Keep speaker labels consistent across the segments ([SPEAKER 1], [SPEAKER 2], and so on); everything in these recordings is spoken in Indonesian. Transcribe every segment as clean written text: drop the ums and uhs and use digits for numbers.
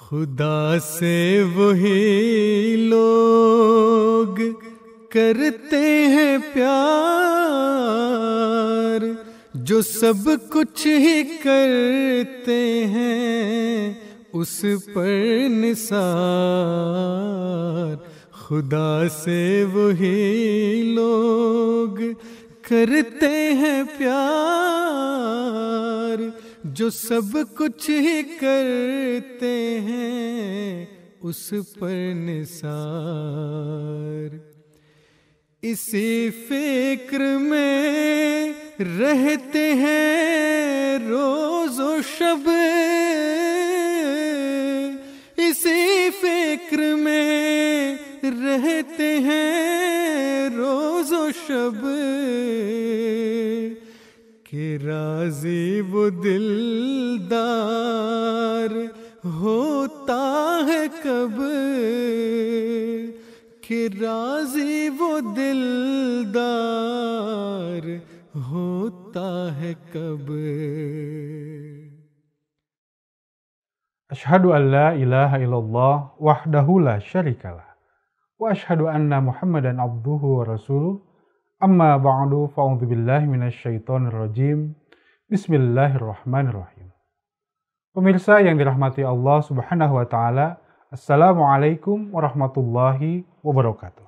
[SPEAKER 1] खुदा से वही लोग करते हैं प्यार जो सब कुछ ही करते हैं उस पर निसार। खुदा से वही लोग करते हैं प्यार जो सब कुछ ही करते हैं उस पर निसार। इसी फिक्र में रहते हैं रोज़ो शब, इसी फिक्र में रहते हैं रोज़ो शब कि राज़ी वो दिलदार होता है कब, कि राज़ी वो दिलदार होता है कब।
[SPEAKER 2] Asyhadu an la ilaha illallah wahdahu la syarikalah wa asyhadu anna Muhammadan abduhu wa rasuluh. Amma ba'du, fa'udzu billahi minasyaitonir rajim. Bismillahirrahmanirrahim. Pemirsa yang dirahmati Allah Subhanahu wa taala, Assalamualaikum warahmatullahi wabarakatuh.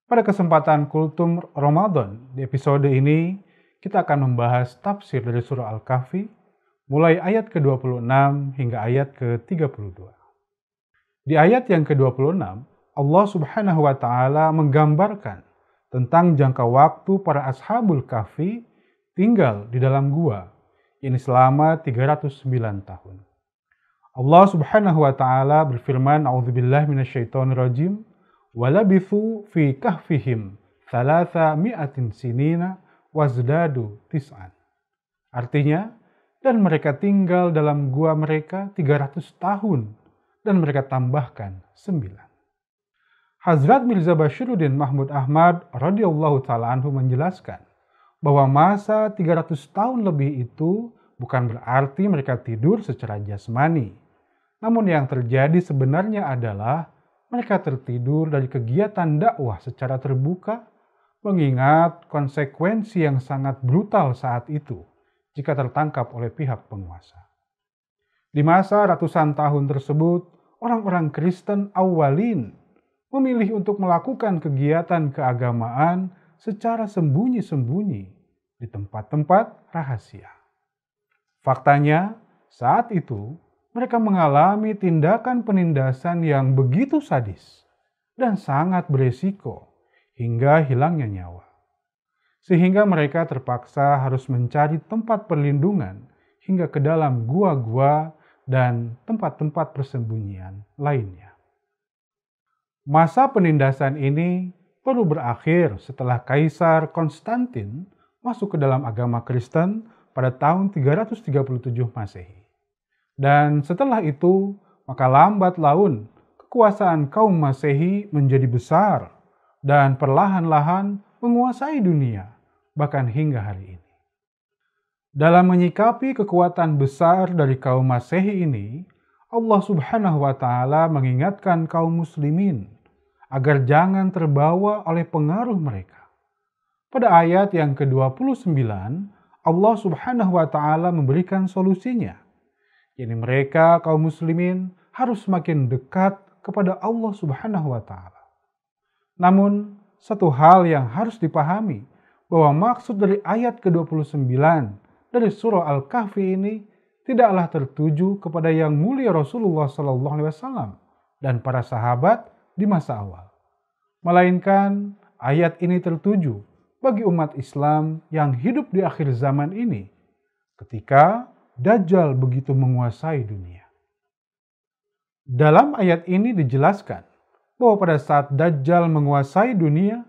[SPEAKER 2] Pada kesempatan Kultum Ramadan, di episode ini kita akan membahas tafsir dari surah Al-Kahfi mulai ayat ke-26 hingga ayat ke-32. Di ayat yang ke-26, Allah Subhanahu wa taala menggambarkan tentang jangka waktu para ashabul kahfi tinggal di dalam gua, ini selama 309 tahun. Allah Subhanahu wa taala berfirman, A'udzubillahi minasyaitonirrajim, walabithu fi kahfihim 300 sinina wazdadu tis'an. Artinya, dan mereka tinggal dalam gua mereka 300 tahun dan mereka tambahkan 9. Hazrat Mirza Bashiruddin Mahmud Ahmad radhiyallahu ta'ala anhu menjelaskan bahwa masa 300 tahun lebih itu bukan berarti mereka tidur secara jasmani. Namun yang terjadi sebenarnya adalah mereka tertidur dari kegiatan dakwah secara terbuka, mengingat konsekuensi yang sangat brutal saat itu jika tertangkap oleh pihak penguasa. Di masa ratusan tahun tersebut, orang-orang Kristen awalin memilih untuk melakukan kegiatan keagamaan secara sembunyi-sembunyi di tempat-tempat rahasia. Faktanya, saat itu mereka mengalami tindakan penindasan yang begitu sadis dan sangat beresiko hingga hilangnya nyawa. Sehingga mereka terpaksa harus mencari tempat perlindungan hingga ke dalam gua-gua dan tempat-tempat persembunyian lainnya. Masa penindasan ini baru berakhir setelah Kaisar Konstantin masuk ke dalam agama Kristen pada tahun 337 Masehi. Dan setelah itu, maka lambat laun kekuasaan kaum Masehi menjadi besar dan perlahan-lahan menguasai dunia, bahkan hingga hari ini. Dalam menyikapi kekuatan besar dari kaum Masehi ini, Allah Subhanahu wa taala mengingatkan kaum muslimin agar jangan terbawa oleh pengaruh mereka. Pada ayat yang ke-29, Allah Subhanahu wa taala memberikan solusinya. Yakni mereka kaum muslimin harus semakin dekat kepada Allah Subhanahu wa taala. Namun, satu hal yang harus dipahami bahwa maksud dari ayat ke-29 dari surah Al-Kahfi ini tidaklah tertuju kepada yang mulia Rasulullah SAW dan para sahabat di masa awal. Melainkan ayat ini tertuju bagi umat Islam yang hidup di akhir zaman ini ketika Dajjal begitu menguasai dunia. Dalam ayat ini dijelaskan bahwa pada saat Dajjal menguasai dunia,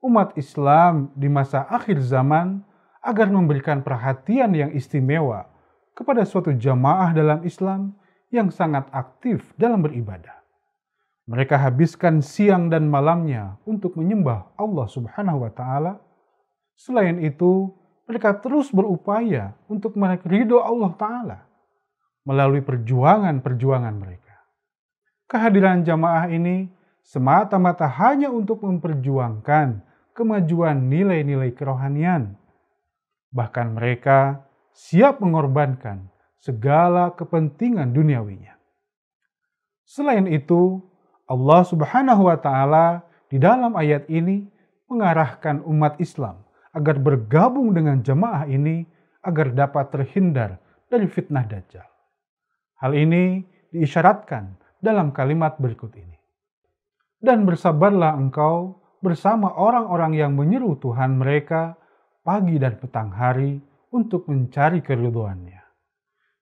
[SPEAKER 2] umat Islam di masa akhir zaman agar memberikan perhatian yang istimewa kepada suatu jamaah dalam Islam yang sangat aktif dalam beribadah. Mereka habiskan siang dan malamnya untuk menyembah Allah Subhanahu wa taala. Selain itu, mereka terus berupaya untuk meraih ridho Allah Ta'ala melalui perjuangan-perjuangan mereka. Kehadiran jamaah ini semata-mata hanya untuk memperjuangkan kemajuan nilai-nilai kerohanian. Bahkan mereka siap mengorbankan segala kepentingan duniawinya. Selain itu, Allah Subhanahu wa Ta'ala di dalam ayat ini mengarahkan umat Islam agar bergabung dengan jemaah ini agar dapat terhindar dari fitnah Dajjal. Hal ini diisyaratkan dalam kalimat berikut ini. Dan bersabarlah engkau bersama orang-orang yang menyeru Tuhan mereka pagi dan petang hari untuk mencari keridhoannya.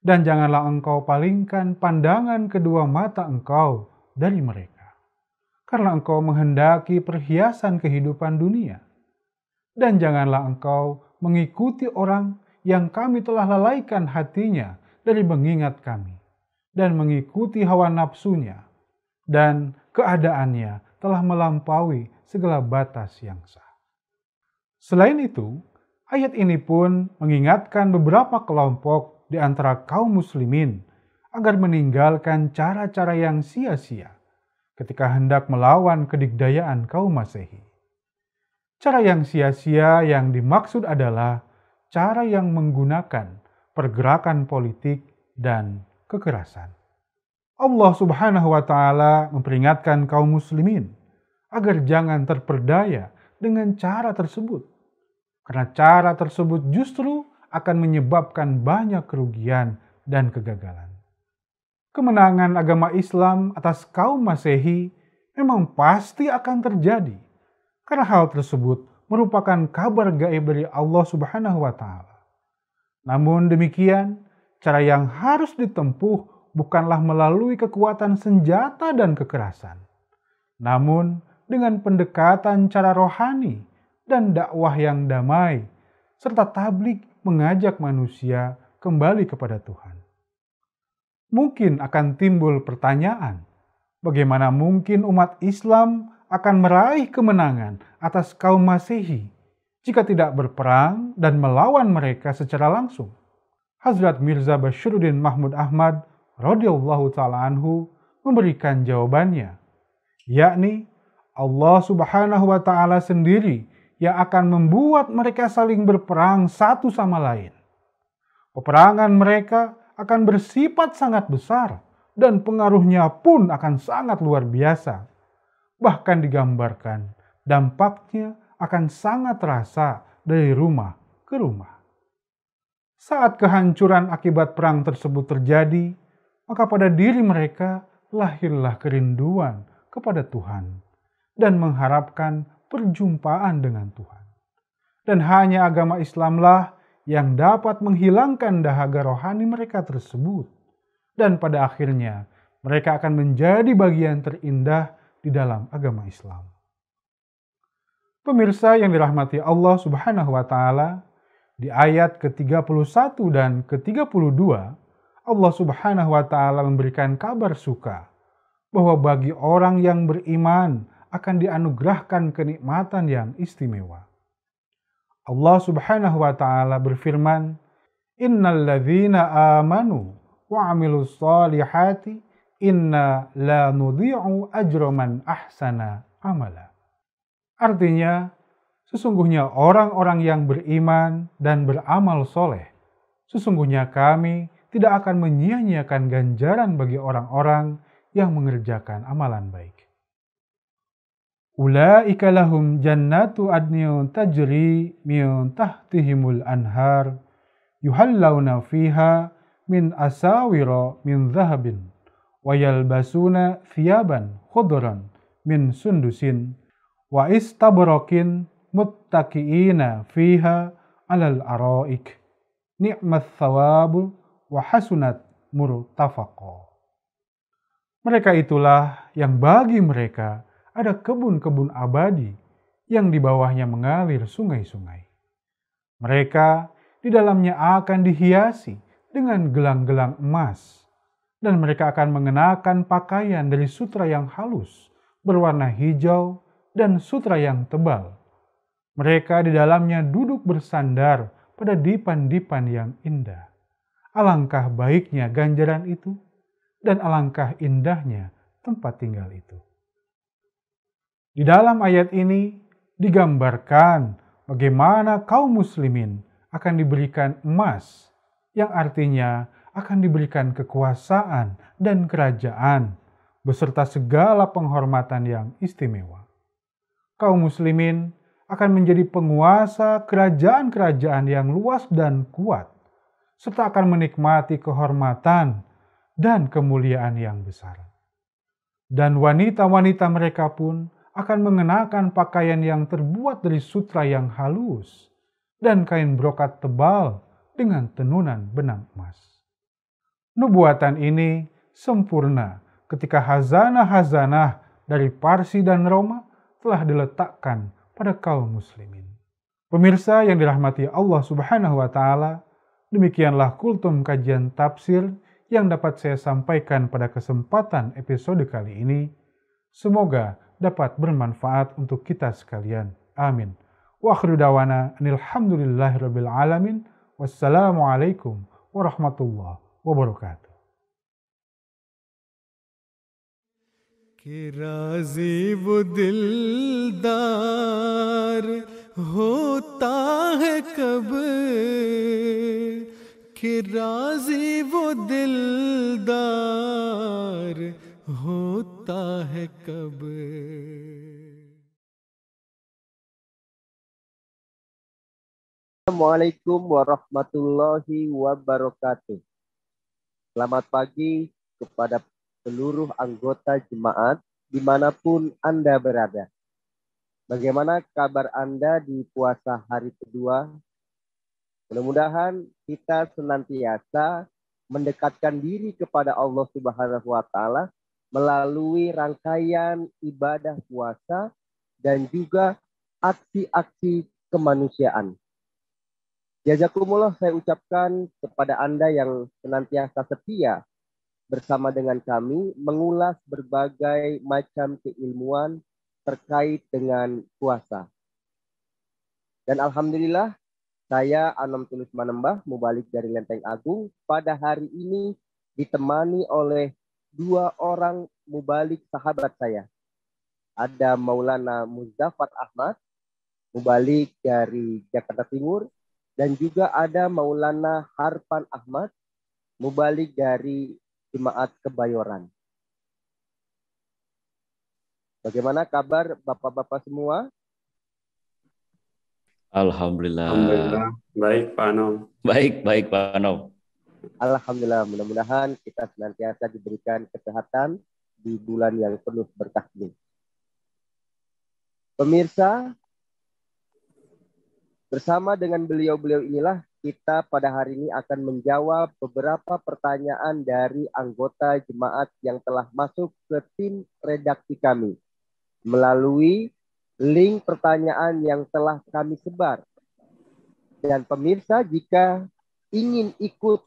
[SPEAKER 2] Dan janganlah engkau palingkan pandangan kedua mata engkau dari mereka, karena engkau menghendaki perhiasan kehidupan dunia. Dan janganlah engkau mengikuti orang yang kami telah lalaikan hatinya dari mengingat kami, dan mengikuti hawa nafsunya, dan keadaannya telah melampaui segala batas yang sah. Selain itu, ayat ini pun mengingatkan beberapa kelompok di antara kaum muslimin agar meninggalkan cara-cara yang sia-sia ketika hendak melawan kedikdayaan kaum Masehi. Cara yang sia-sia yang dimaksud adalah cara yang menggunakan pergerakan politik dan kekerasan. Allah Subhanahu wa Ta'ala memperingatkan kaum muslimin agar jangan terperdaya dengan cara tersebut, karena cara tersebut justru akan menyebabkan banyak kerugian dan kegagalan. Kemenangan agama Islam atas kaum Masehi memang pasti akan terjadi, karena hal tersebut merupakan kabar gaib dari Allah Subhanahu wa Ta'ala. Namun demikian, cara yang harus ditempuh bukanlah melalui kekuatan senjata dan kekerasan, namun dengan pendekatan cara rohani dan dakwah yang damai, serta tabligh mengajak manusia kembali kepada Tuhan. Mungkin akan timbul pertanyaan, bagaimana mungkin umat Islam akan meraih kemenangan atas kaum Masehi jika tidak berperang dan melawan mereka secara langsung? Hazrat Mirza Bashiruddin Mahmud Ahmad radhiyallahu ta'ala anhu memberikan jawabannya, yakni Allah Subhanahu wa Ta'ala sendiri yang akan membuat mereka saling berperang satu sama lain. Peperangan mereka akan bersifat sangat besar dan pengaruhnya pun akan sangat luar biasa. Bahkan digambarkan dampaknya akan sangat terasa dari rumah ke rumah. Saat kehancuran akibat perang tersebut terjadi, maka pada diri mereka lahirlah kerinduan kepada Tuhan dan mengharapkan perjumpaan dengan Tuhan. Dan hanya agama Islamlah yang dapat menghilangkan dahaga rohani mereka tersebut. Dan pada akhirnya mereka akan menjadi bagian terindah di dalam agama Islam. Pemirsa yang dirahmati Allah Subhanahu wa Ta'ala, di ayat ke-31 dan ke-32, Allah Subhanahu wa Ta'ala memberikan kabar suka bahwa bagi orang yang beriman akan dianugerahkan kenikmatan yang istimewa. Allah Subhanahu wa Ta'ala berfirman, "Innal ladzina amanu wa 'amilus shalihati inna la nudhi'u ajra man ahsana amala." Artinya, sesungguhnya orang-orang yang beriman dan beramal soleh, sesungguhnya kami tidak akan menyia-nyiakan ganjaran bagi orang-orang yang mengerjakan amalan baik. Ulaika lahum jannatu adnin tajri min tahtihimul anhar yuhallawna fiha min asawira min dhahabin wa yalbasuna thiyaban khudran min sundusin wa istabrakin muttaqiina fiha alal araik ni'mat thawabu wa hasunat murtafaqa. Mereka itulah yang bagi mereka ada kebun-kebun abadi yang di bawahnya mengalir sungai-sungai. Mereka di dalamnya akan dihiasi dengan gelang-gelang emas, dan mereka akan mengenakan pakaian dari sutra yang halus, berwarna hijau, dan sutra yang tebal. Mereka di dalamnya duduk bersandar pada dipan-dipan yang indah. Alangkah baiknya ganjaran itu, dan alangkah indahnya tempat tinggal itu. Di dalam ayat ini digambarkan bagaimana kaum muslimin akan diberikan emas, yang artinya akan diberikan kekuasaan dan kerajaan, beserta segala penghormatan yang istimewa. Kaum muslimin akan menjadi penguasa kerajaan-kerajaan yang luas dan kuat, serta akan menikmati kehormatan dan kemuliaan yang besar. Dan wanita-wanita mereka pun akan mengenakan pakaian yang terbuat dari sutra yang halus dan kain brokat tebal dengan tenunan benang emas. Nubuatan ini sempurna ketika hazanah-hazanah dari Parsi dan Roma telah diletakkan pada kaum muslimin. Pemirsa yang dirahmati Allah Subhanahu wa taala, demikianlah kultum kajian tafsir yang dapat saya sampaikan pada kesempatan episode kali ini. Semoga dapat bermanfaat untuk kita sekalian. Amin. Wa akhiru dawana alhamdulillahirabbil alamin. Wassalamualaikum warahmatullahi wabarakatuh.
[SPEAKER 1] कि राजी वो दिलदार होता है कब, कि राजी वो दिलदार होता है कब.
[SPEAKER 3] Assalamualaikum warahmatullahi wabarakatuh. Selamat pagi kepada seluruh anggota jemaat dimanapun Anda berada. Bagaimana kabar Anda di puasa hari kedua? Mudah-mudahan kita senantiasa mendekatkan diri kepada Allah Subhanahu wa taala melalui rangkaian ibadah puasa dan juga aksi-aksi kemanusiaan. Jazakumullah saya ucapkan kepada Anda yang senantiasa setia bersama dengan kami mengulas berbagai macam keilmuan terkait dengan puasa. Dan alhamdulillah saya Anom Tulus Manembah mubalik dari Lenteng Agung pada hari ini ditemani oleh dua orang mubalik sahabat saya. Ada Maulana Muzdafat Ahmad mubalik dari Jakarta Timur dan juga ada Maulana Harpan Ahmad mubalik dari Jemaat Kebayoran. Bagaimana kabar bapak-bapak semua?
[SPEAKER 4] Alhamdulillah.
[SPEAKER 5] Baik, Pak Anom.
[SPEAKER 4] Baik Pak Anom.
[SPEAKER 3] Alhamdulillah, mudah-mudahan kita senantiasa diberikan kesehatan di bulan yang penuh berkah ini. Pemirsa, bersama dengan beliau-beliau inilah kita pada hari ini akan menjawab beberapa pertanyaan dari anggota jemaat yang telah masuk ke tim redaksi kami melalui link pertanyaan yang telah kami sebar. Dan pemirsa, jika ingin ikut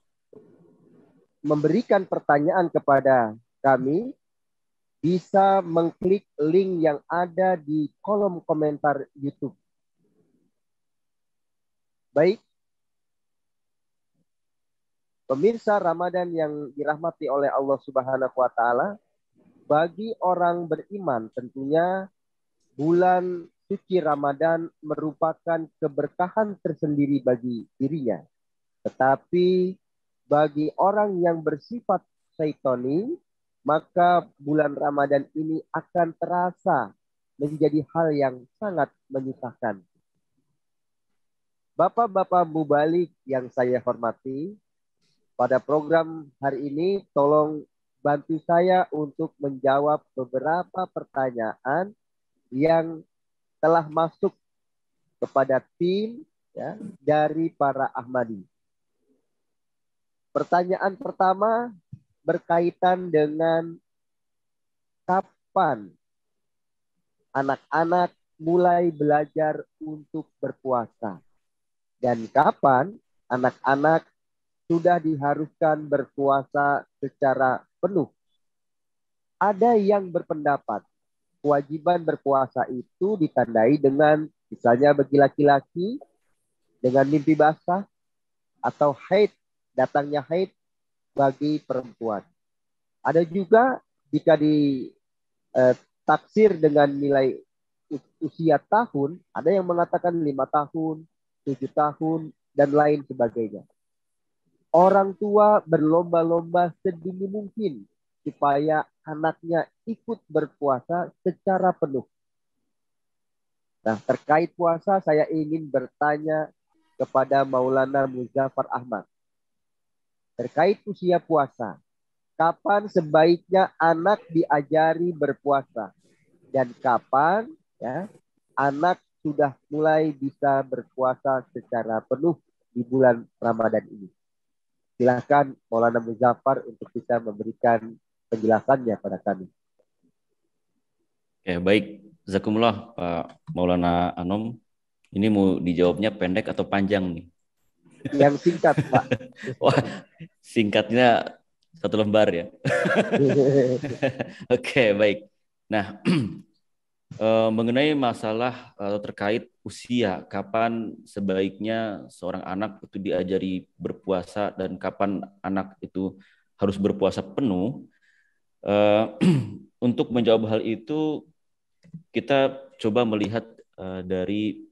[SPEAKER 3] memberikan pertanyaan kepada kami, bisa mengklik link yang ada di kolom komentar YouTube. Baik, pemirsa Ramadan yang dirahmati oleh Allah Subhanahu wa taala, bagi orang beriman tentunya bulan suci Ramadan merupakan keberkahan tersendiri bagi dirinya. Tetapi bagi orang yang bersifat syaitani, maka bulan Ramadan ini akan terasa menjadi hal yang sangat menyusahkan. Bapak-bapak mubalik yang saya hormati, pada program hari ini tolong bantu saya untuk menjawab beberapa pertanyaan yang telah masuk kepada tim ya, dari para Ahmadi. Pertanyaan pertama berkaitan dengan kapan anak-anak mulai belajar untuk berpuasa dan kapan anak-anak sudah diharuskan berpuasa secara penuh. Ada yang berpendapat kewajiban berpuasa itu ditandai dengan misalnya bagi laki-laki dengan mimpi basah atau haid, datangnya haid bagi perempuan. Ada juga jika ditaksir dengan nilai usia tahun, ada yang mengatakan 5 tahun, 7 tahun, dan lain sebagainya. Orang tua berlomba-lomba sedini mungkin supaya anaknya ikut berpuasa secara penuh. Nah, terkait puasa saya ingin bertanya kepada Maulana Muzaffar Ahmad. Terkait usia puasa, kapan sebaiknya anak diajari berpuasa? Dan kapan ya anak sudah mulai bisa berpuasa secara penuh di bulan Ramadan ini? Silakan Maulana Muzaffar untuk bisa memberikan penjelasannya pada kami.
[SPEAKER 4] Oke, baik. Jazakumullah Pak Maulana Anom. Ini mau dijawabnya pendek atau panjang nih?
[SPEAKER 3] Yang singkat, Pak.
[SPEAKER 4] Wah, singkatnya 1 lembar ya. Oke, baik. Nah, mengenai masalah terkait usia, kapan sebaiknya seorang anak itu diajari berpuasa dan kapan anak itu harus berpuasa penuh, untuk menjawab hal itu kita coba melihat dari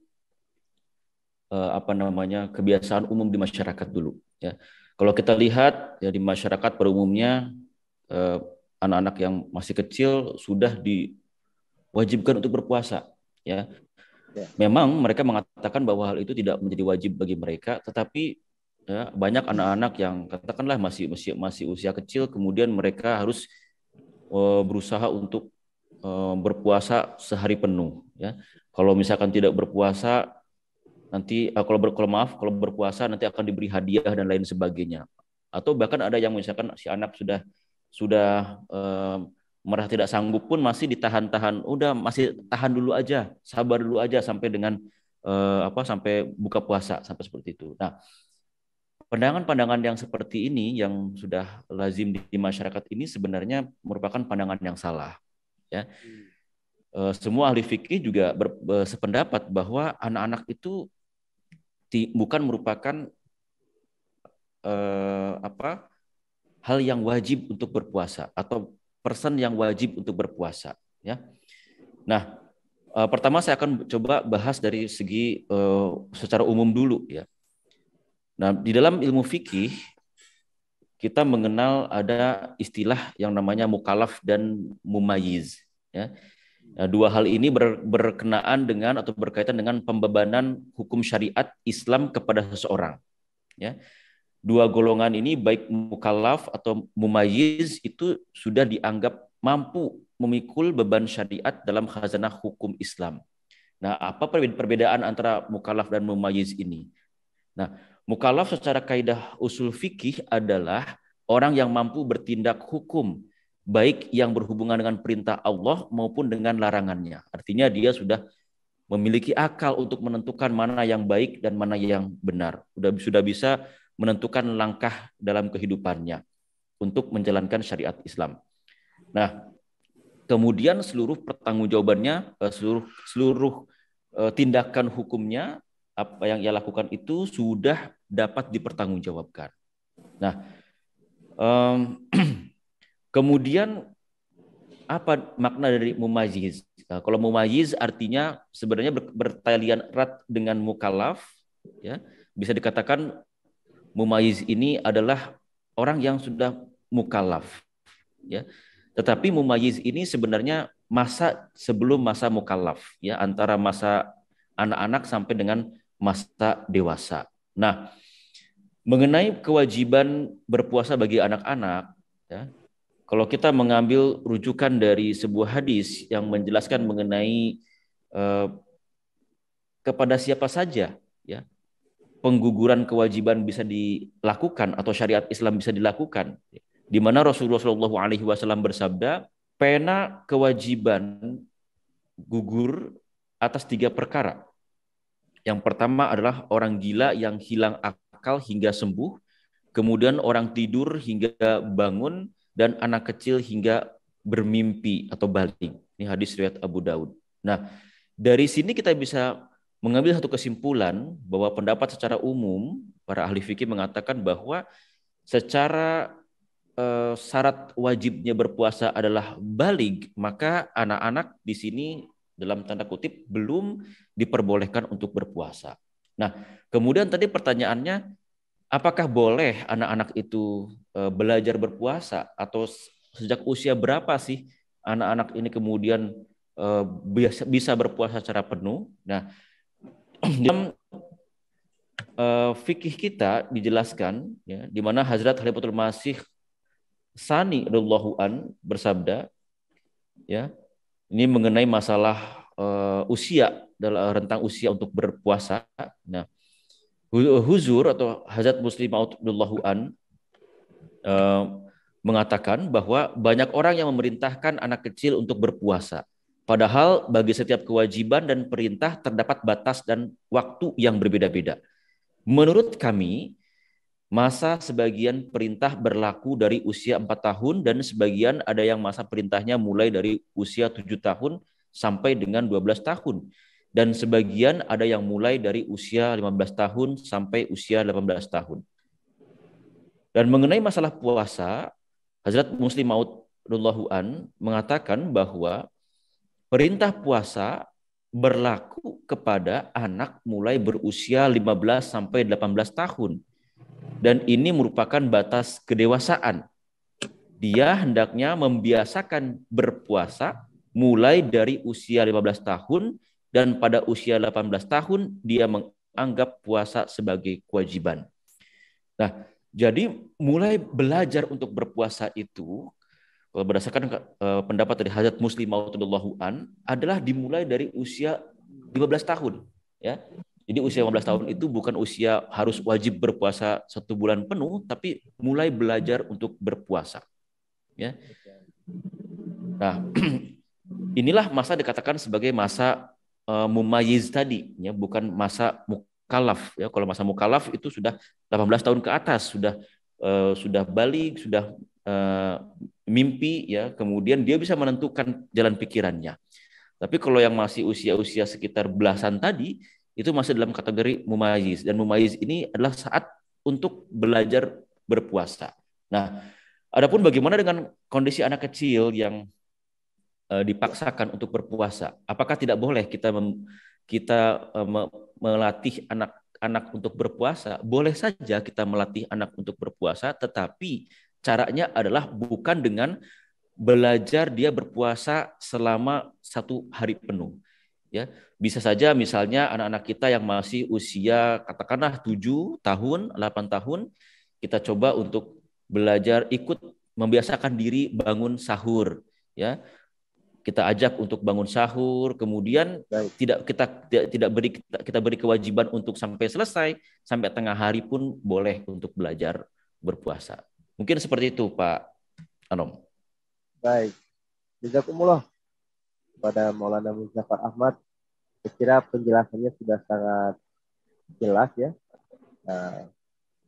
[SPEAKER 4] kebiasaan umum di masyarakat dulu. Ya, kalau kita lihat ya di masyarakat pada umumnya anak-anak yang masih kecil sudah diwajibkan untuk berpuasa. Ya, memang mereka mengatakan bahwa hal itu tidak menjadi wajib bagi mereka, tetapi ya, banyak anak-anak yang katakanlah masih usia kecil, kemudian mereka harus berusaha untuk berpuasa sehari penuh. Ya, kalau misalkan tidak berpuasa nanti kalau berpuasa nanti akan diberi hadiah dan lain sebagainya. Atau bahkan ada yang misalkan si anak sudah merasa tidak sanggup pun masih ditahan-tahan, udah masih tahan dulu aja, sabar dulu aja sampai dengan sampai buka puasa, sampai seperti itu. Nah, pandangan-pandangan yang seperti ini yang sudah lazim di masyarakat ini sebenarnya merupakan pandangan yang salah. Ya. Semua ahli fikih juga sependapat bahwa anak-anak itu bukan merupakan hal yang wajib untuk berpuasa atau person yang wajib untuk berpuasa. Ya. Nah, pertama saya akan coba bahas dari segi secara umum dulu ya. Nah, di dalam ilmu fikih kita mengenal ada istilah yang namanya mukallaf dan mumayyiz. Ya. Nah, dua hal ini berkenaan dengan atau berkaitan dengan pembebanan hukum syariat Islam kepada seseorang. Ya. Dua golongan ini baik mukallaf atau mumayyiz itu sudah dianggap mampu memikul beban syariat dalam khazanah hukum Islam. Nah, apa perbedaan antara mukallaf dan mumayyiz ini? Nah, mukallaf secara kaidah usul fikih adalah orang yang mampu bertindak hukum, baik yang berhubungan dengan perintah Allah maupun dengan larangannya. Artinya dia sudah memiliki akal untuk menentukan mana yang baik dan mana yang benar. Sudah bisa menentukan langkah dalam kehidupannya untuk menjalankan syariat Islam. Nah, kemudian seluruh pertanggungjawabannya, seluruh tindakan hukumnya, apa yang ia lakukan itu sudah dapat dipertanggungjawabkan. Nah, kemudian apa makna dari mumayyiz? Nah, kalau mumayyiz artinya sebenarnya bertalian erat dengan mukallaf, ya. Bisa dikatakan mumayyiz ini adalah orang yang sudah mukallaf, ya. Tetapi mumayyiz ini sebenarnya masa sebelum masa mukallaf, ya, antara masa anak-anak sampai dengan masa dewasa. Nah, mengenai kewajiban berpuasa bagi anak-anak, ya, kalau kita mengambil rujukan dari sebuah hadis yang menjelaskan mengenai kepada siapa saja, ya, pengguguran kewajiban bisa dilakukan atau syariat Islam bisa dilakukan, di mana Rasulullah SAW bersabda, pena kewajiban gugur atas 3 perkara. Yang pertama adalah orang gila yang hilang akal hingga sembuh, kemudian orang tidur hingga bangun, dan anak kecil hingga bermimpi atau balik. Ini hadis riwayat Abu Daud. Nah, dari sini kita bisa mengambil satu kesimpulan bahwa pendapat secara umum para ahli fikih mengatakan bahwa secara syarat wajibnya berpuasa adalah baligh, maka anak-anak di sini dalam tanda kutip belum diperbolehkan untuk berpuasa. Nah, kemudian tadi pertanyaannya, apakah boleh anak-anak itu belajar berpuasa atau sejak usia berapa sih anak-anak ini kemudian bisa berpuasa secara penuh? Nah, dalam fikih kita dijelaskan ya, di mana Hazrat Khalifatul Masih Sani radhiyallahu an bersabda ya, ini mengenai masalah usia, dalam rentang usia untuk berpuasa. Nah, Huzur atau Hazrat Muslim Maud radhiyallahu an mengatakan bahwa banyak orang yang memerintahkan anak kecil untuk berpuasa. Padahal bagi setiap kewajiban dan perintah terdapat batas dan waktu yang berbeda-beda. Menurut kami, masa sebagian perintah berlaku dari usia 4 tahun dan sebagian ada yang masa perintahnya mulai dari usia 7 tahun sampai dengan 12 tahun. Dan sebagian ada yang mulai dari usia 15 tahun sampai usia 18 tahun. Dan mengenai masalah puasa, Hazrat Muslim Maud radhiyallahu an mengatakan bahwa perintah puasa berlaku kepada anak mulai berusia 15 sampai 18 tahun. Dan ini merupakan batas kedewasaan. Dia hendaknya membiasakan berpuasa mulai dari usia 15 tahun dan pada usia 18 tahun dia menganggap puasa sebagai kewajiban. Nah, jadi mulai belajar untuk berpuasa itu berdasarkan pendapat dari Hazrat Muslim Maud radhiyallahu an adalah dimulai dari usia 15 tahun ya. Jadi usia 15 tahun itu bukan usia harus wajib berpuasa 1 bulan penuh, tapi mulai belajar untuk berpuasa. Ya. Nah, inilah masa dikatakan sebagai masa mumayyiz tadi, ya, bukan masa mukallaf. Ya. Kalau masa mukallaf itu sudah 18 tahun ke atas, sudah baligh, sudah mimpi, ya, kemudian dia bisa menentukan jalan pikirannya. Tapi kalau yang masih usia-usia sekitar belasan tadi, itu masih dalam kategori mumayyiz. Dan mumayyiz ini adalah saat untuk belajar berpuasa. Nah, adapun bagaimana dengan kondisi anak kecil yang dipaksakan untuk berpuasa? Apakah tidak boleh kita melatih anak-anak untuk berpuasa? Boleh saja kita melatih anak untuk berpuasa, tetapi caranya adalah bukan dengan belajar dia berpuasa selama 1 hari penuh. Ya, bisa saja misalnya anak-anak kita yang masih usia katakanlah 7 tahun, 8 tahun, kita coba untuk belajar ikut membiasakan diri bangun sahur, ya. Kita ajak untuk bangun sahur, kemudian kita beri kewajiban untuk sampai selesai, sampai tengah hari pun boleh untuk belajar berpuasa. Mungkin seperti itu, Pak Anom.
[SPEAKER 3] Baik, jazakumullah kepada Maulana Muzaffar Ahmad. Saya kira penjelasannya sudah sangat jelas ya.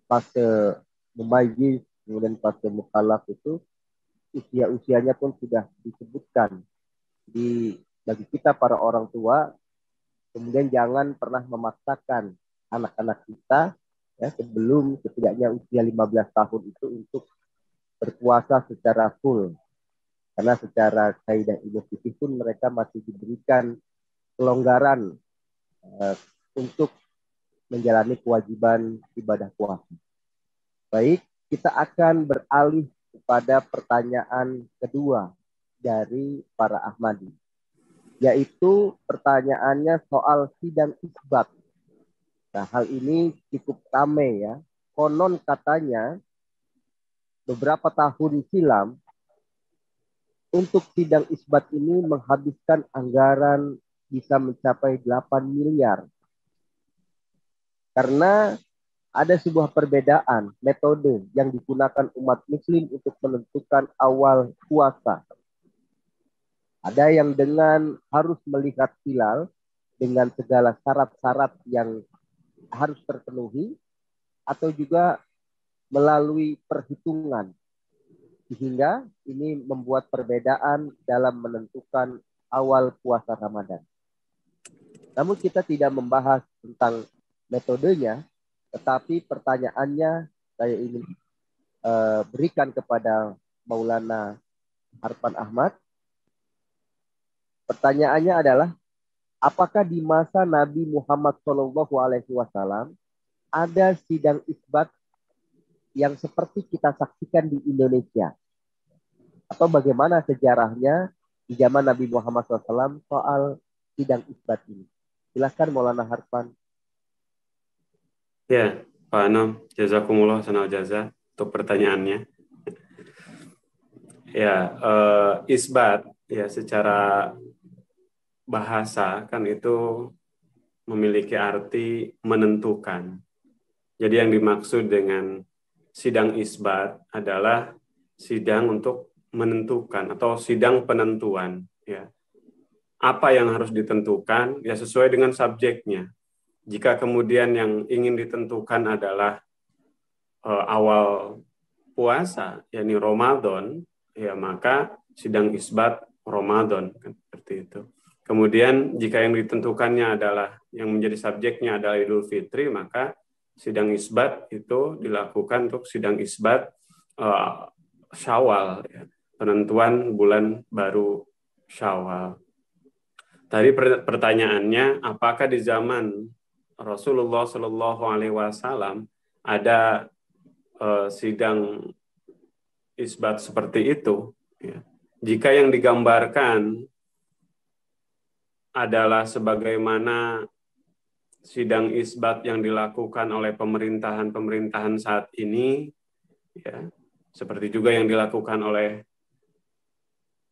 [SPEAKER 3] Fase mumayyiz, kemudian fase mukallaf itu usia-usianya pun sudah disebutkan. Bagi kita para orang tua, kemudian jangan pernah memaksakan anak-anak kita ya, sebelum setidaknya usia 15 tahun itu untuk berpuasa secara full. Karena secara kaidah ilmu fikih pun mereka masih diberikan kelonggaran untuk menjalani kewajiban ibadah puasa. Baik, kita akan beralih kepada pertanyaan kedua dari para Ahmadi, yaitu pertanyaannya soal sidang isbat. Nah, hal ini cukup ramai ya. Konon katanya beberapa tahun silam untuk sidang isbat ini menghabiskan anggaran bisa mencapai 8 miliar. Karena ada sebuah perbedaan metode yang digunakan umat muslim untuk menentukan awal puasa. Ada yang dengan harus melihat hilal dengan segala syarat-syarat yang harus terpenuhi, atau juga melalui perhitungan. Sehingga ini membuat perbedaan dalam menentukan awal puasa Ramadan. Namun kita tidak membahas tentang metodenya, tetapi pertanyaannya saya ingin berikan kepada Maulana Arfan Ahmad. Pertanyaannya adalah, apakah di masa Nabi Muhammad SAW ada sidang isbat yang seperti kita saksikan di Indonesia? Atau bagaimana sejarahnya di zaman Nabi Muhammad SAW soal sidang isbat ini? Silakan Maulana Arfan.
[SPEAKER 5] Ya, Pak Anam, jazakumullah sanal jaza untuk pertanyaannya. Ya, isbat ya secara bahasa kan itu memiliki arti menentukan. Jadi yang dimaksud dengan sidang isbat adalah sidang untuk menentukan atau sidang penentuan. Ya, apa yang harus ditentukan ya sesuai dengan subjeknya. Jika kemudian yang ingin ditentukan adalah awal puasa, yakni Ramadan, ya maka sidang isbat Ramadan, kan seperti itu. Kemudian jika yang ditentukannya adalah yang menjadi subjeknya adalah Idul Fitri, maka sidang isbat itu dilakukan untuk sidang isbat Syawal, ya, penentuan bulan baru Syawal. Tadi pertanyaannya, apakah di zaman Rasulullah Shallallahu Alaihi Wasallam ada sidang isbat seperti itu? Ya. Jika yang digambarkan adalah sebagaimana sidang isbat yang dilakukan oleh pemerintahan saat ini, ya, seperti juga yang dilakukan oleh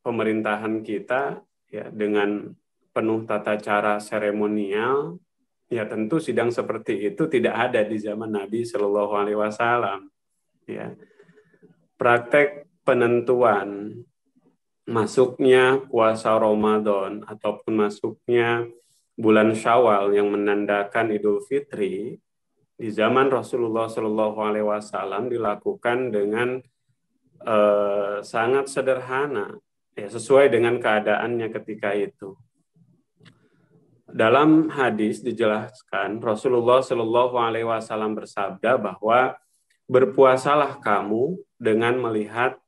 [SPEAKER 5] pemerintahan kita, ya, dengan penuh tata cara seremonial, ya tentu sidang seperti itu tidak ada di zaman Nabi Shallallahu Alaihi Wasallam. Ya. Praktek penentuan masuknya puasa Ramadan ataupun masuknya bulan Syawal yang menandakan Idul Fitri di zaman Rasulullah Shallallahu Alaihi Wasallam dilakukan dengan sangat sederhana, ya, sesuai dengan keadaannya ketika itu. Dalam hadis dijelaskan Rasulullah Shallallahu Alaihi Wasallam bersabda bahwa berpuasalah kamu dengan melihat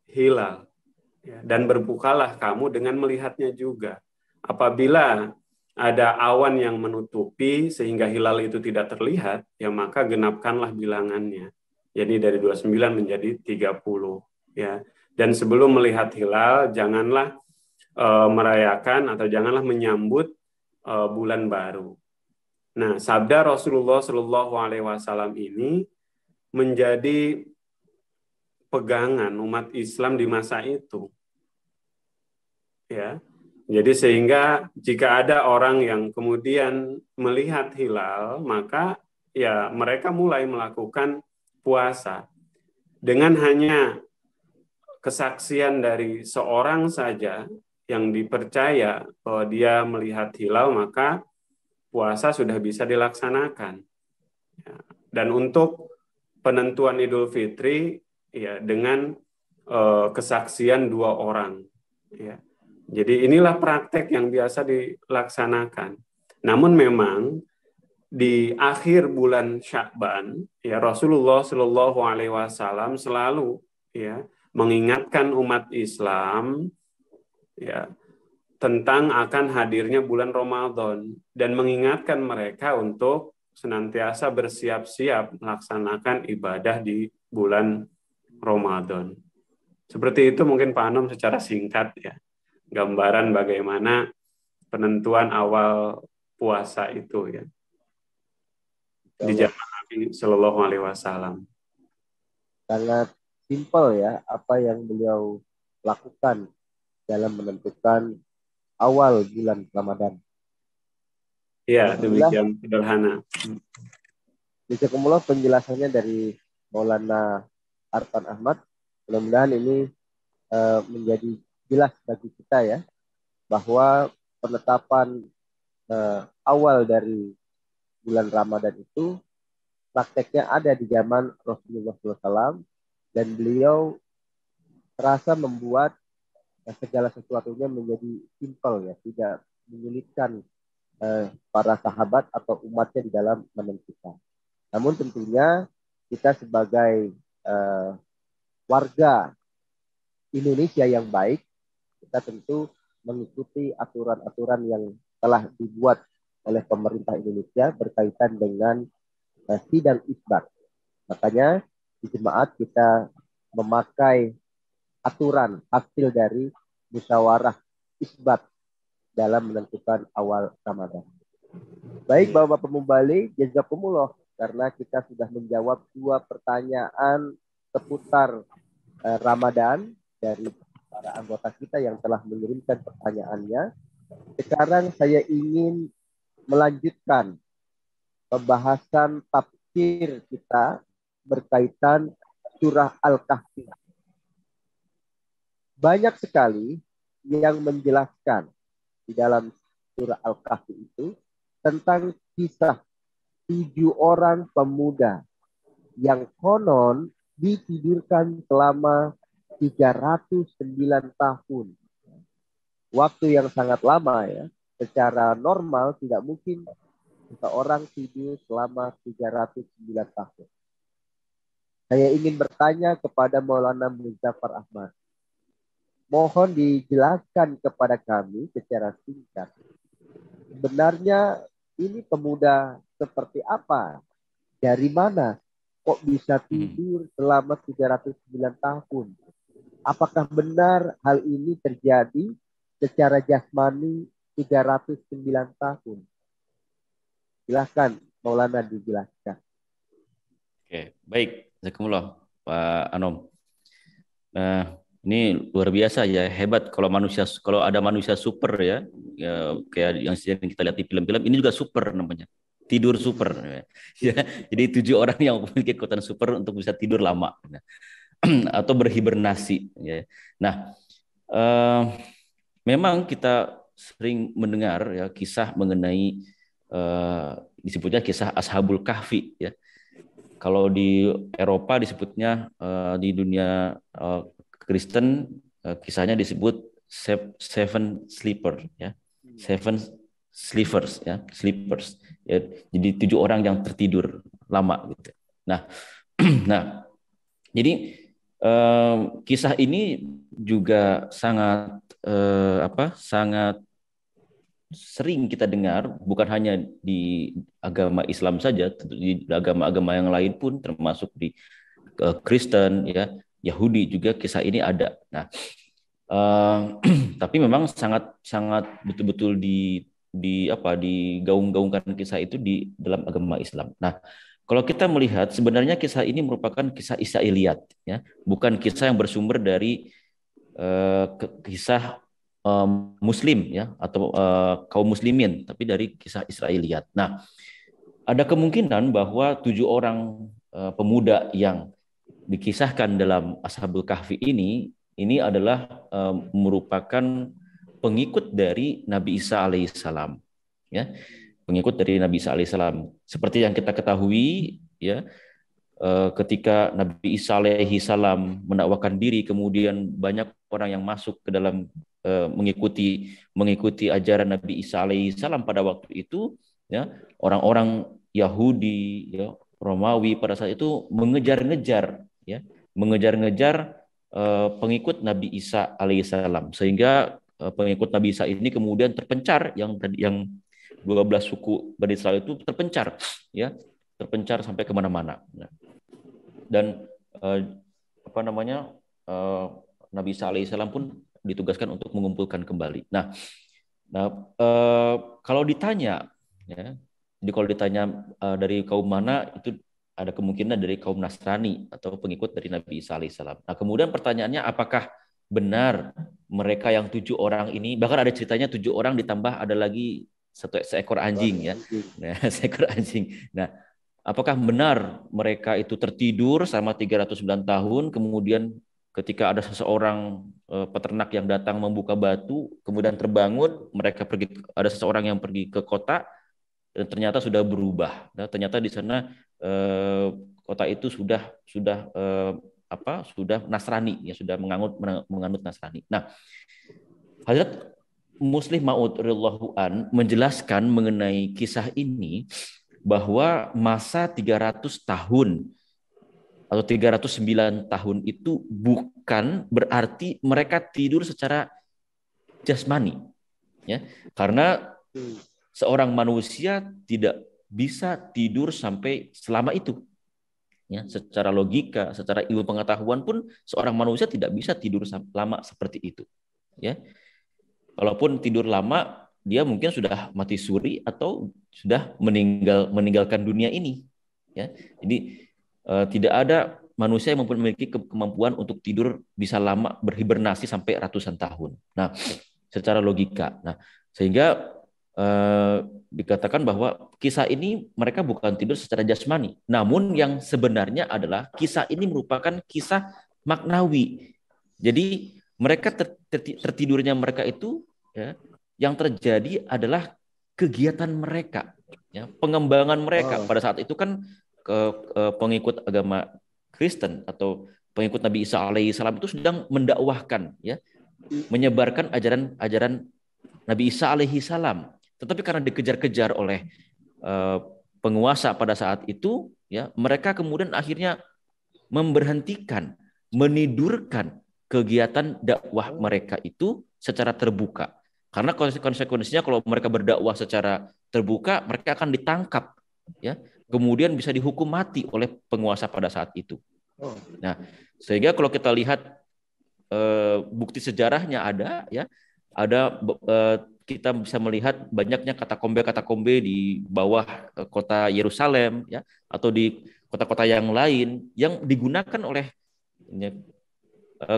[SPEAKER 5] hilal, ya, dan berbukalah kamu dengan melihatnya juga. Apabila ada awan yang menutupi sehingga hilal itu tidak terlihat, ya maka genapkanlah bilangannya. Jadi dari 29 menjadi 30. Ya. Dan sebelum melihat hilal, janganlah merayakan atau janganlah menyambut bulan baru. Nah, sabda Rasulullah Shallallahu Alaihi Wasallam ini menjadi pegangan umat Islam di masa itu. Ya, jadi sehingga jika ada orang yang kemudian melihat hilal, maka ya mereka mulai melakukan puasa. Dengan hanya kesaksian dari seorang saja yang dipercaya bahwa dia melihat hilal, maka puasa sudah bisa dilaksanakan. Ya. Dan untuk penentuan Idul Fitri, ya dengan kesaksian 2 orang. Ya. Jadi inilah praktek yang biasa dilaksanakan. Namun memang di akhir bulan Sya'ban, ya Rasulullah Shallallahu Alaihi Wasallam selalu, ya, mengingatkan umat Islam, ya, tentang akan hadirnya bulan Ramadan dan mengingatkan mereka untuk senantiasa bersiap-siap melaksanakan ibadah di bulan Ramadan. Seperti itu mungkin Pak Anom secara singkat, ya, gambaran bagaimana penentuan awal puasa itu, ya, di zaman Nabi Shallallahu Alaihi Wasallam.
[SPEAKER 3] Sangat simpel, ya, apa yang beliau lakukan dalam menentukan awal bulan Ramadan.
[SPEAKER 5] Ya, demikian sederhana.
[SPEAKER 3] Jazakumullah penjelasannya dari Maulana Arfan Ahmad. Mudah-mudahan ini menjadi jelas bagi kita, ya, bahwa penetapan awal dari bulan Ramadan itu prakteknya ada di zaman Rasulullah SAW, dan beliau terasa membuat segala sesuatunya menjadi simpel, ya, tidak menyulitkan para sahabat atau umatnya di dalam menentukan. Namun tentunya kita sebagai warga Indonesia yang baik, kita tentu mengikuti aturan-aturan yang telah dibuat oleh pemerintah Indonesia berkaitan dengan sidang isbat. Makanya di jemaat kita memakai aturan hasil dari musyawarah isbat dalam menentukan awal Ramadan. Baik Bapak-Bapak Mubalik, jazakumullah karena kita sudah menjawab 2 pertanyaan seputar Ramadan dari para anggota kita yang telah mengirimkan pertanyaannya. Sekarang saya ingin melanjutkan pembahasan tafsir kita berkaitan surah Al-Kahfi. Banyak sekali yang menjelaskan di dalam surah Al-Kahfi itu tentang kisah 7 orang pemuda yang konon ditidurkan selama 309 tahun. Waktu yang sangat lama ya. Secara normal tidak mungkin seseorang tidur selama 309 tahun. Saya ingin bertanya kepada Maulana Muzaffar Ahmad. Mohon dijelaskan kepada kami secara singkat. Sebenarnya ini pemuda seperti apa? Dari mana? Kok bisa tidur selama 309 tahun? Apakah benar hal ini terjadi secara jasmani 309 tahun? Silahkan Maulana dijelaskan.
[SPEAKER 4] Oke, baik. Jazakumullah Pak Anom. Nah, ini luar biasa ya, hebat kalau ada manusia super ya, kayak yang sering kita lihat di film-film, ini juga super namanya. Tidur super ya. Jadi 7 orang yang memiliki kekuatan super untuk bisa tidur lama atau berhibernasi ya. Nah, memang kita sering mendengar ya kisah mengenai disebutnya kisah Ashabul Kahfi ya. Kalau di Eropa disebutnya di dunia Kristen kisahnya disebut seven sleeper ya. Seven sleepers ya, sleepers ya. Jadi 7 orang yang tertidur lama gitu. Nah, nah jadi kisah ini juga sangat sangat sering kita dengar, bukan hanya di agama Islam saja, di agama-agama yang lain pun, termasuk di Kristen, ya, Yahudi juga kisah ini ada. Nah, tapi memang sangat betul-betul digaung-gaungkan kisah itu di dalam agama Islam. Nah, kalau kita melihat sebenarnya kisah ini merupakan kisah Israiliyat, ya, bukan kisah yang bersumber dari kisah Muslim ya atau kaum muslimin, tapi dari kisah Israiliyat. Nah, ada kemungkinan bahwa 7 orang pemuda yang dikisahkan dalam Ashabul Kahfi ini adalah merupakan pengikut dari Nabi Isa alaihissalam, ya, pengikut dari Nabi Isa alaihissalam. Seperti yang kita ketahui, ya, ketika Nabi Isa alaihissalam mendakwakan diri, kemudian banyak orang yang masuk ke dalam mengikuti ajaran Nabi Isa alaihissalam pada waktu itu, ya, orang-orang Yahudi, ya, Romawi pada saat itu mengejar-ngejar pengikut Nabi Isa alaihissalam, sehingga pengikut Nabi Isa ini kemudian terpencar, yang 12 suku Bani Israel itu terpencar, ya, terpencar sampai kemana-mana. Dan Nabi Isa alaihissalam pun ditugaskan untuk mengumpulkan kembali. Nah, kalau ditanya, ya, jadi kalau ditanya dari kaum mana, itu ada kemungkinan dari kaum Nasrani atau pengikut dari Nabi Isa alaihissalam. Nah, kemudian pertanyaannya, apakah benar mereka yang 7 orang ini, bahkan ada ceritanya 7 orang ditambah ada lagi seekor anjing, ya, nah, seekor anjing. Nah, apakah benar mereka itu tertidur selama 309 tahun, kemudian ketika ada seseorang peternak yang datang membuka batu, kemudian terbangun, mereka ada seseorang yang pergi ke kota, dan ternyata sudah berubah. Nah, ternyata di sana kota itu sudah Nasrani, ya, sudah menganut Nasrani. Nah, Hazrat Muslih Maud radhiyallahu an menjelaskan mengenai kisah ini bahwa masa 300 tahun atau 309 tahun itu bukan berarti mereka tidur secara jasmani, ya. Karena seorang manusia tidak bisa tidur sampai selama itu. Ya, secara logika, secara ilmu pengetahuan pun seorang manusia tidak bisa tidur lama seperti itu. Ya, kalaupun tidur lama, dia mungkin sudah mati suri atau sudah meninggalkan dunia ini. Ya, jadi tidak ada manusia yang memiliki kemampuan untuk tidur bisa lama berhibernasi sampai ratusan tahun. Nah, secara logika, sehingga dikatakan bahwa kisah ini mereka bukan tidur secara jasmani, namun yang sebenarnya adalah kisah ini merupakan kisah maknawi. Jadi mereka tertidurnya mereka itu, ya, yang terjadi adalah kegiatan mereka, ya, pengembangan mereka. Pada saat itu kan pengikut agama Kristen atau pengikut Nabi Isa alaihissalam itu sedang mendakwahkan, ya, menyebarkan ajaran Nabi Isa alaihissalam. Tetapi karena dikejar-kejar oleh penguasa pada saat itu, ya, mereka kemudian akhirnya memberhentikan, menidurkan kegiatan dakwah mereka itu secara terbuka. Karena konsekuensinya kalau mereka berdakwah secara terbuka, mereka akan ditangkap, ya, kemudian bisa dihukum mati oleh penguasa pada saat itu. Nah, sehingga kalau kita lihat bukti sejarahnya ada, ya, ada kita bisa melihat banyaknya katakombe di bawah kota Yerusalem, ya, atau di kota-kota yang lain yang digunakan oleh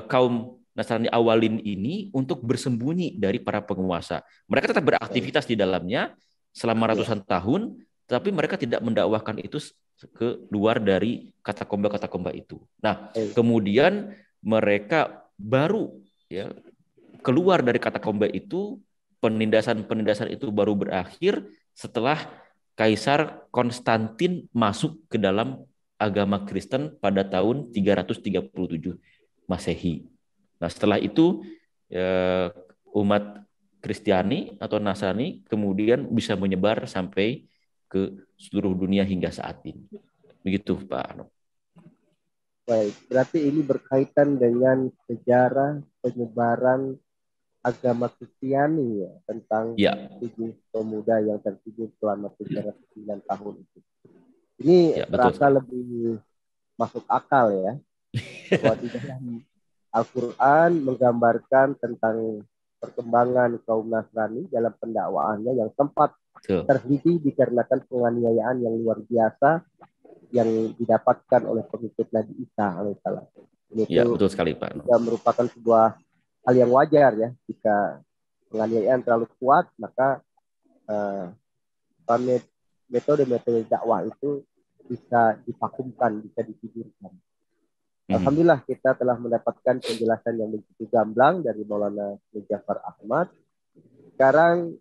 [SPEAKER 4] kaum Nasrani awalin ini untuk bersembunyi dari para penguasa. Mereka tetap beraktivitas di dalamnya selama ratusan tahun, tapi mereka tidak mendakwahkan itu ke luar dari katakombe itu. Nah, kemudian mereka baru, ya, keluar dari katakombe itu, penindasan itu baru berakhir setelah Kaisar Konstantin masuk ke dalam agama Kristen pada tahun 337 Masehi. Nah, setelah itu umat Kristiani atau Nasrani kemudian bisa menyebar sampai ke seluruh dunia hingga saat ini. Begitu, Pak Ano.
[SPEAKER 3] Baik, berarti ini berkaitan dengan sejarah penyebaran agama Kristiani, ya, tentang 7 pemuda yang tertidur selama 309 tahun itu. Ini terasa lebih masuk akal, ya, bahwa di dalam Al-Quran menggambarkan tentang perkembangan kaum Nasrani dalam pendakwaannya yang sempat terhenti dikarenakan penganiayaan yang luar biasa yang didapatkan oleh pengikut Nabi Isa alaihissalam.
[SPEAKER 4] Ya, betul sekali, Pak.
[SPEAKER 3] Juga merupakan sebuah hal yang wajar, ya, jika penganiayaan terlalu kuat, maka metode dakwah itu bisa divakumkan, bisa ditidurkan. Alhamdulillah kita telah mendapatkan penjelasan yang begitu gamblang dari Maulana Jafar Ahmad. Sekarang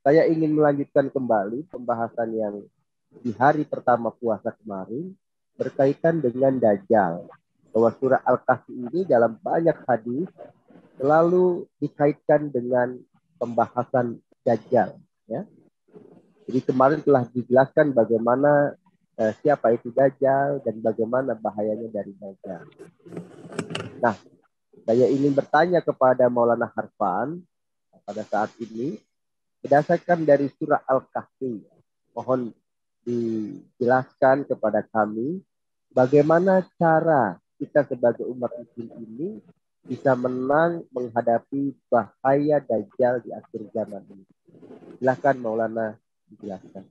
[SPEAKER 3] saya ingin melanjutkan kembali pembahasan yang di hari pertama puasa kemarin berkaitan dengan Dajjal. Bahwa surah Al-Kahfi ini dalam banyak hadis selalu dikaitkan dengan pembahasan Dajjal, ya. Jadi kemarin telah dijelaskan bagaimana siapa itu Dajjal dan bagaimana bahayanya dari Dajjal. Nah, saya ingin bertanya kepada Maulana Harfan pada saat ini, berdasarkan dari surah Al-Kahfi, mohon dijelaskan kepada kami bagaimana cara kita sebagai umat muslim ini bisa menang menghadapi bahaya Dajjal di akhir zaman ini. Silakan Maulana dijelaskan.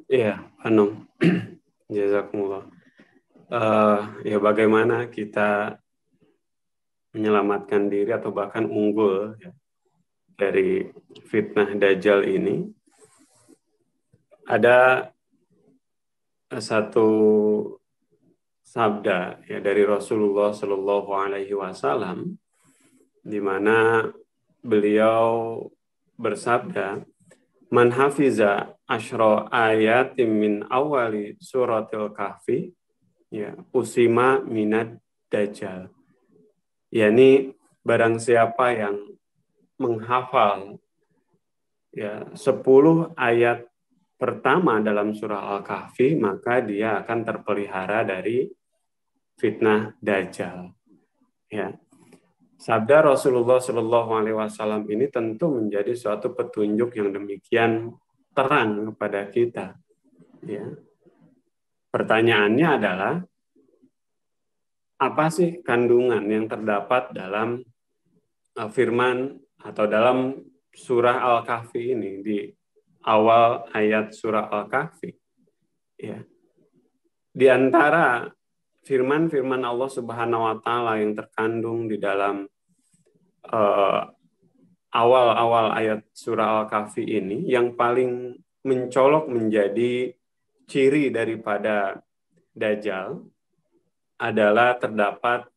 [SPEAKER 5] Iya, Anum. Jazakumullah. Ya, bagaimana kita menyelamatkan diri atau bahkan unggul, ya, dari fitnah Dajjal ini. Ada satu sabda, ya, dari Rasulullah Shallallahu Alaihi Wasallam, di mana beliau bersabda, "Man hafiza asyra ayatin min awali suratil kahfi, ya, usima minad dajjal." Yani barang siapa yang menghafal, ya, 10 ayat pertama dalam surah Al-Kahfi, maka dia akan terpelihara dari fitnah Dajjal. Ya. Sabda Rasulullah Shallallahu Alaihi Wasallam ini tentu menjadi suatu petunjuk yang demikian terang kepada kita. Ya. Pertanyaannya adalah, apa sih kandungan yang terdapat dalam firman atau dalam surah Al-Kahfi ini, di awal ayat surah Al-Kahfi? Ya. Di antara firman-firman Allah Subhanahu wa taala yang terkandung di dalam awal-awal ayat surah Al-Kahfi ini, yang paling mencolok menjadi ciri daripada Dajjal adalah terdapat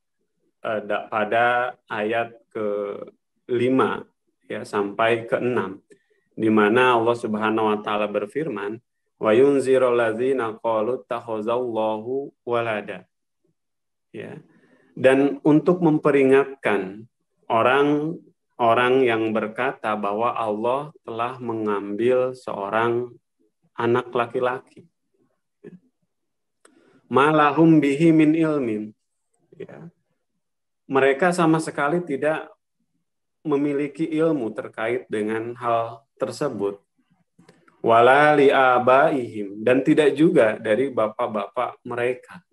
[SPEAKER 5] pada ayat ke-5 ya sampai ke-6, di mana Allah Subhanahu wa taala berfirman, wa yunzirul ladzina qalu takhazallahu walada. Ya. Dan untuk memperingatkan orang-orang yang berkata bahwa Allah telah mengambil seorang anak laki-laki. Malahum bihi min ilmin. Ya. Mereka sama sekali tidak memiliki ilmu terkait dengan hal tersebut. Wala li abaihim, dan tidak juga dari bapak-bapak mereka.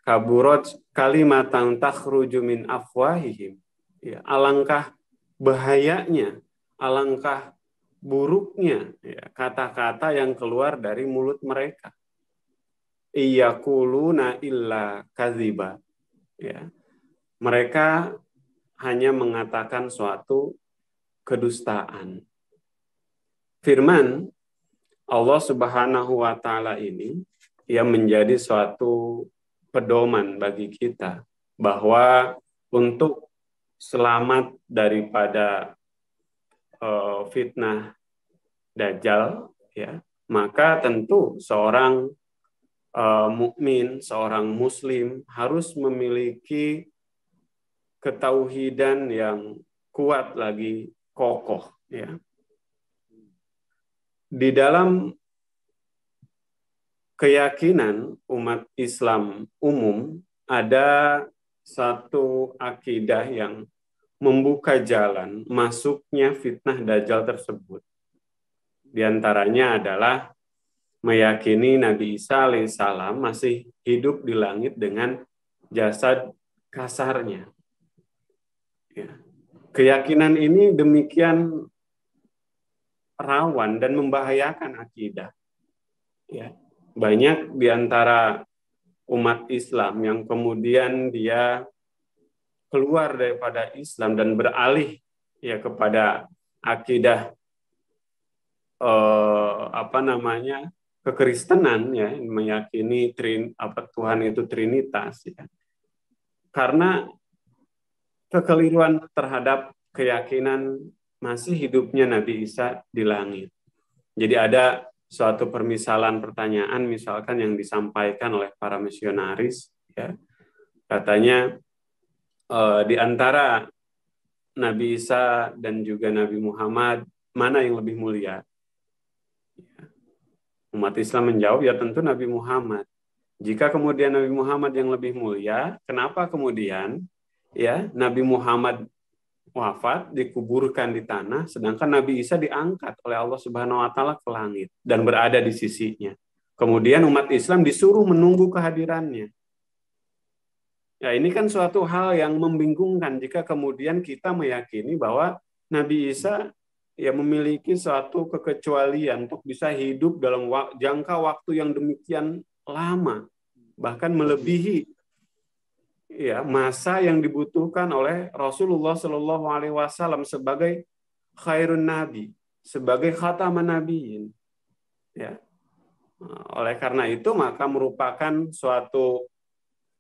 [SPEAKER 5] Kaburat kalimatan takhruju min afwahihim. Ya, alangkah bahayanya, alangkah buruknya ya, kata-kata yang keluar dari mulut mereka. Iyakuluna illa kadziba. Ya. Mereka hanya mengatakan suatu kedustaan. Firman Allah Subhanahu wa taala ini yang menjadi suatu pedoman bagi kita bahwa untuk selamat daripada fitnah Dajjal, ya, maka tentu seorang mukmin, seorang muslim harus memiliki ketauhidan yang kuat lagi kokoh. Ya. Di dalam keyakinan umat Islam umum ada satu akidah yang membuka jalan masuknya fitnah Dajjal tersebut. Di antaranya adalah meyakini Nabi Isa alaihissalam masih hidup di langit dengan jasad kasarnya. Ya. Keyakinan ini demikian rawan dan membahayakan akidah. Ya. Banyak di antara umat Islam yang kemudian dia keluar daripada Islam dan beralih ya kepada akidah kekristenan, ya, meyakini Tuhan itu Trinitas, ya. Karena kekeliruan terhadap keyakinan masih hidupnya Nabi Isa di langit. Jadi ada suatu permisalan pertanyaan misalkan yang disampaikan oleh para misionaris, ya. Katanya di antara Nabi Isa dan juga Nabi Muhammad, mana yang lebih mulia? Umat Islam menjawab, ya tentu Nabi Muhammad. Jika kemudian Nabi Muhammad yang lebih mulia, kenapa kemudian ya Nabi Muhammad wafat, dikuburkan di tanah, sedangkan Nabi Isa diangkat oleh Allah Subhanahu wa taala ke langit dan berada di sisinya. Kemudian umat Islam disuruh menunggu kehadirannya. Ya, ini kan suatu hal yang membingungkan jika kemudian kita meyakini bahwa Nabi Isa ya memiliki suatu kekecualian untuk bisa hidup dalam jangka waktu yang demikian lama, bahkan melebihi ya masa yang dibutuhkan oleh Rasulullah Shallallahu Alaihi Wasallam sebagai khairun nabi, sebagai khataman nabiyin. Ya. Oleh karena itu maka merupakan suatu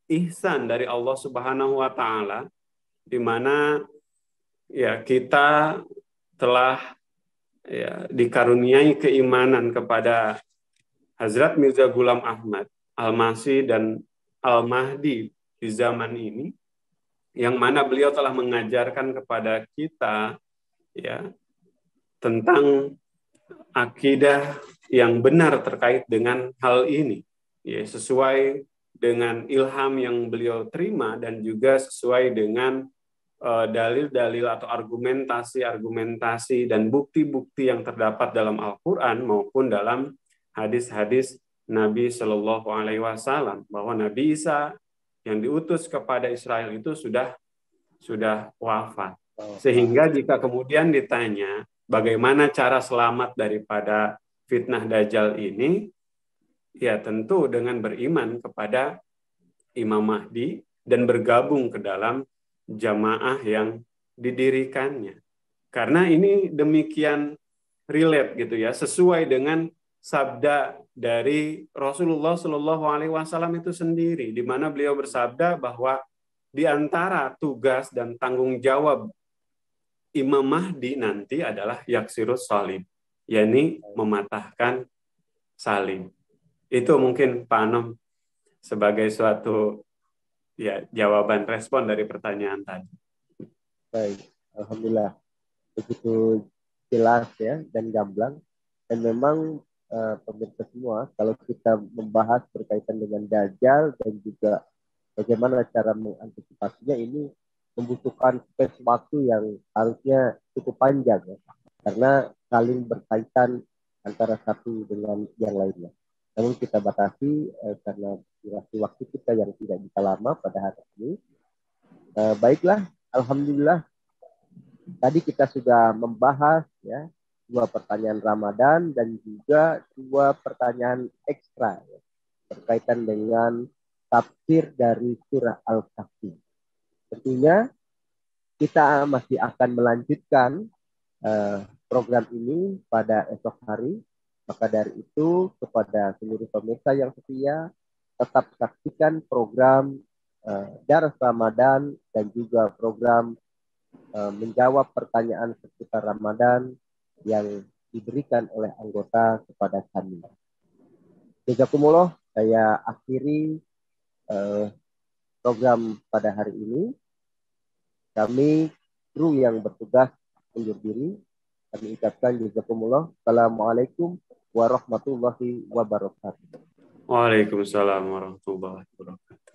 [SPEAKER 5] ihsan dari Allah Subhanahu wa taala di mana ya kita telah ya dikaruniai keimanan kepada Hazrat Mirza Ghulam Ahmad Al-Masih dan Al-Mahdi di zaman ini, yang mana beliau telah mengajarkan kepada kita ya tentang akidah yang benar terkait dengan hal ini, ya, sesuai dengan ilham yang beliau terima dan juga sesuai dengan dalil-dalil atau argumentasi-argumentasi dan bukti-bukti yang terdapat dalam Al-Quran maupun dalam hadis-hadis Nabi Shallallahu Alaihi Wasallam, bahwa Nabi Isa yang diutus kepada Israel itu sudah wafat. Sehingga jika kemudian ditanya bagaimana cara selamat daripada fitnah Dajjal ini, ya tentu dengan beriman kepada Imam Mahdi dan bergabung ke dalam jamaah yang didirikannya. Karena ini demikian relate gitu ya, sesuai dengan sabda dari Rasulullah Shallallahu Alaihi Wasallam itu sendiri, di mana beliau bersabda bahwa di antara tugas dan tanggung jawab Imam Mahdi nanti adalah yaksirus salib, yakni mematahkan salib. Itu mungkin Pak Anom sebagai suatu ya jawaban respon dari pertanyaan tadi.
[SPEAKER 3] Baik, alhamdulillah begitu jelas ya dan gamblang. Dan memang pemirsa semua, kalau kita membahas berkaitan dengan Dajjal dan juga bagaimana cara mengantisipasinya, ini membutuhkan space waktu yang harusnya cukup panjang ya, karena saling berkaitan antara satu dengan yang lainnya. Namun kita batasi karena durasi waktu kita yang tidak bisa lama pada hari ini. Baiklah, alhamdulillah tadi kita sudah membahas ya 2 pertanyaan Ramadan dan juga 2 pertanyaan ekstra ya, berkaitan dengan tafsir dari surah Al-Kahfi. Tentunya kita masih akan melanjutkan program ini pada esok hari. Maka dari itu kepada seluruh pemirsa yang setia, tetap saksikan program Daras Ramadan dan juga program menjawab pertanyaan seputar Ramadan yang diberikan oleh anggota kepada kami. Jazakumullah, saya akhiri program pada hari ini. Kami kru yang bertugas undur diri. Kami ucapkan jazakumullah. Assalamualaikum warahmatullahi wabarakatuh.
[SPEAKER 5] Waalaikumsalam warahmatullahi wabarakatuh.